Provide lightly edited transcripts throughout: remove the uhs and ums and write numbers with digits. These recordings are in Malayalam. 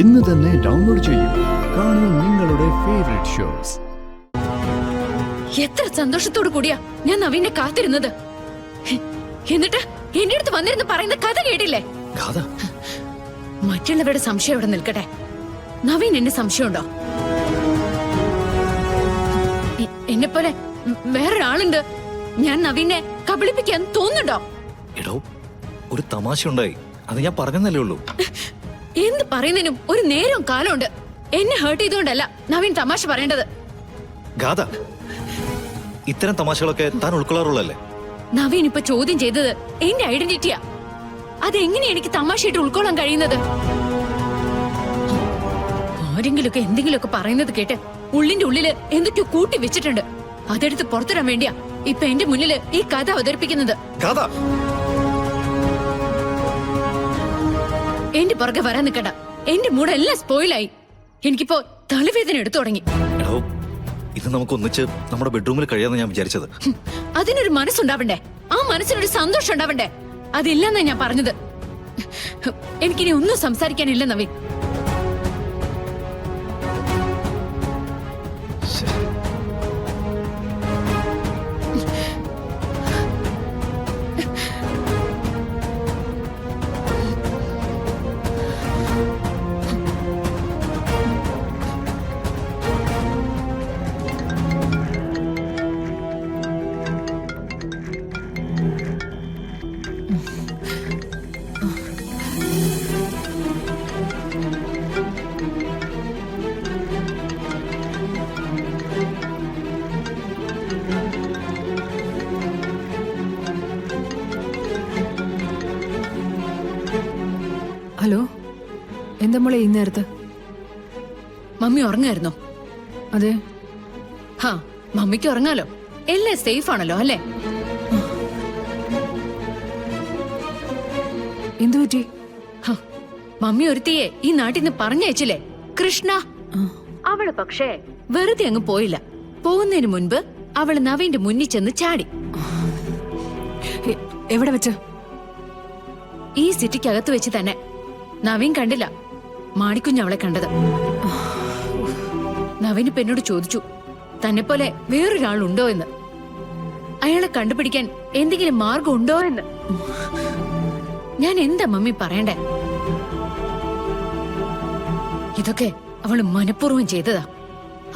ഇന്ന് തന്നെ ഡൗൺലോഡ് ചെയ്യൂ. കാണൂ നിങ്ങളുടെ ഫേവറേറ്റ് ഷോസ്. എത്ര സന്തോഷത്തോടു കൂടിയാ ഞാൻ നവീനെ കാത്തിരുന്നത്. എന്നിട്ട് എന്റെ അടുത്ത് വന്നിരുന്ന് പറയുന്ന കഥ കേട്ടില്ലേ? മറ്റുള്ളവരുടെ സംശയം ഇവിടെ നിൽക്കട്ടെ. നവീൻ എന്നെ സംശയമുണ്ടോ? എന്നെ പോലെ വേറൊരാളുണ്ട്. ഞാൻ നവീനെ കബളിപ്പിക്കാൻ തോന്നുന്നുണ്ടോ? എടോ, ഒരു തമാശ ഉണ്ടായി, അത് ഞാൻ പറഞ്ഞതല്ലേ ഉള്ളൂ. എന്ത് പറയുന്നതിനും ഒരു നേരവും കാലമുണ്ട്. എന്നെ ഹേർട്ട് ചെയ്തുകൊണ്ടല്ല നവീൻ തമാശ പറയേണ്ടത്. ഗാഥ, ഇത്തരം തമാശകളൊക്കെ താൻ ഉൾക്കൊള്ളാറുള്ളല്ലേ? നവീൻ ഇപ്പൊ ചോദ്യം ചെയ്തത് എന്റെ ഐഡന്റിറ്റിയാ. അതെങ്ങനെ എനിക്ക് തമാശയായിട്ട് ഉൾക്കൊള്ളാൻ കഴിയുന്നത്? ആരെങ്കിലുമൊക്കെ എന്തെങ്കിലുമൊക്കെ പറയുന്നത് കേട്ട് ഉള്ളിന്റെ ഉള്ളില് എന്തൊക്കെയോ കൂട്ടി വെച്ചിട്ടുണ്ട്. അതെടുത്ത് പുറത്തിടാൻ വേണ്ടിയാ ഇപ്പൊ എന്റെ മുന്നില് ഈ കഥ അവതരിപ്പിക്കുന്നത്. എന്റെ പുറകെ വരാൻ നിൽക്കണ്ട. എന്റെ മൂടെല്ലാം സ്പോയിലായി. എനിക്കിപ്പോ തലവേദന എടുത്തു തുടങ്ങി. ഇത് നമുക്ക് ഒന്നിച്ച് നമ്മുടെ ബെഡ്റൂമിൽ കഴിയാന്ന് ഞാൻ വിചാരിച്ചത്. അതിനൊരു മനസ്സുണ്ടാവണ്ടേ? ആ മനസ്സിനൊരു സന്തോഷം ഉണ്ടാവണ്ടേ? അതില്ലെന്നാ ഞാൻ പറഞ്ഞത്. എനിക്കിനി ഒന്നും സംസാരിക്കാനില്ല നവീൻ. ഹലോ, എന്താ മോളെ ഈ നേരത്ത്? മമ്മി ഉറങ്ങായിരുന്നോ? അതെ. ഹാ, മമ്മിക്ക് ഉറങ്ങാലോ. എല്ലാം സേഫ് ആണല്ലോ അല്ലേ? എന്തു പറ്റി? മമ്മി ഒരുത്തിയെ ഈ നാട്ടിൽ നിന്ന് പറഞ്ഞയച്ചില്ലേ, കൃഷ്ണ. അവള് പക്ഷേ വെറുതെ അങ്ങ് പോയില്ല. പോകുന്നതിന് മുൻപ് അവള് നവീന്റെ മുന്നിൽ ചെന്ന് ചാടി. എവിടെ വെച്ച്? ഈ സിറ്റിക്കകത്ത് വെച്ച് തന്നെ. നവീൻ കണ്ടില്ല, മാണിക്കുഞ്ഞ് അവളെ കണ്ടത്. നവീൻ ഇപ്പൊ എന്നോട് ചോദിച്ചു തന്നെ പോലെ വേറൊരാളുണ്ടോ എന്ന്. അയാളെ കണ്ടുപിടിക്കാൻ എന്തെങ്കിലും മാർഗം ഉണ്ടോ എന്ന്. ഞാൻ എന്താ മമ്മി പറയണ്ടേ? ഇതൊക്കെ അവള് മനഃപൂർവ്വം ചെയ്തതാ.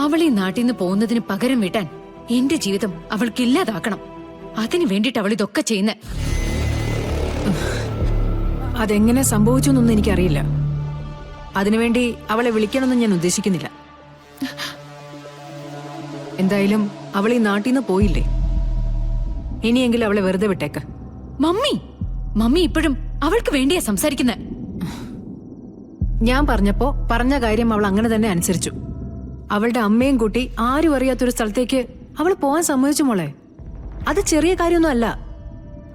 അവൾ ഈ നാട്ടിൽ നിന്ന് പോകുന്നതിന് പകരം വീട്ടാൻ എന്റെ ജീവിതം അവൾക്ക് ഇല്ലാതാക്കണം. അതിനു വേണ്ടിട്ട് അവൾ ഇതൊക്കെ ചെയ്യുന്ന. അതെങ്ങനെ സംഭവിച്ചു എന്നൊന്നും എനിക്കറിയില്ല. അതിനുവേണ്ടി അവളെ വിളിക്കണമെന്ന് ഞാൻ ഉദ്ദേശിക്കുന്നില്ല. എന്തായാലും അവൾ ഈ നാട്ടിൽ നിന്ന് പോയില്ലേ, ഇനിയെങ്കിലും അവളെ വെറുതെ വിട്ടേക്ക്. മമ്മി ഇപ്പോഴും അവൾക്ക് വേണ്ടിയാ സംസാരിക്കുന്നത്. ഞാൻ പറഞ്ഞപ്പോ പറഞ്ഞ കാര്യം അവൾ അങ്ങനെ തന്നെ അനുസരിച്ചു. അവളുടെ അമ്മയും കൂട്ടി ആരും അറിയാത്തൊരു സ്ഥലത്തേക്ക് അവൾ പോവാൻ സമ്മതിച്ചു മോളെ. അത് ചെറിയ കാര്യമൊന്നും അല്ല.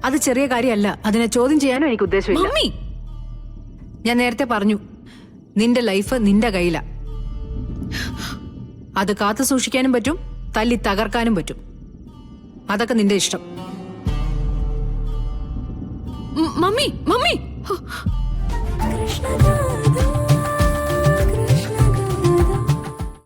അത് ചെറിയ കാര്യമല്ല. അതിനെ ചോദ്യം ചെയ്യാനും എനിക്ക് ഉദ്ദേശമില്ല. ഞാൻ നേരത്തെ പറഞ്ഞു, നിന്റെ ലൈഫ് നിന്റെ കയ്യിലാ. അത് കാത്തു സൂക്ഷിക്കാനും പറ്റും, തല്ലി തകർക്കാനും പറ്റും. അതൊക്കെ നിന്റെ ഇഷ്ടം. മമ്മി കൃഷ്ണ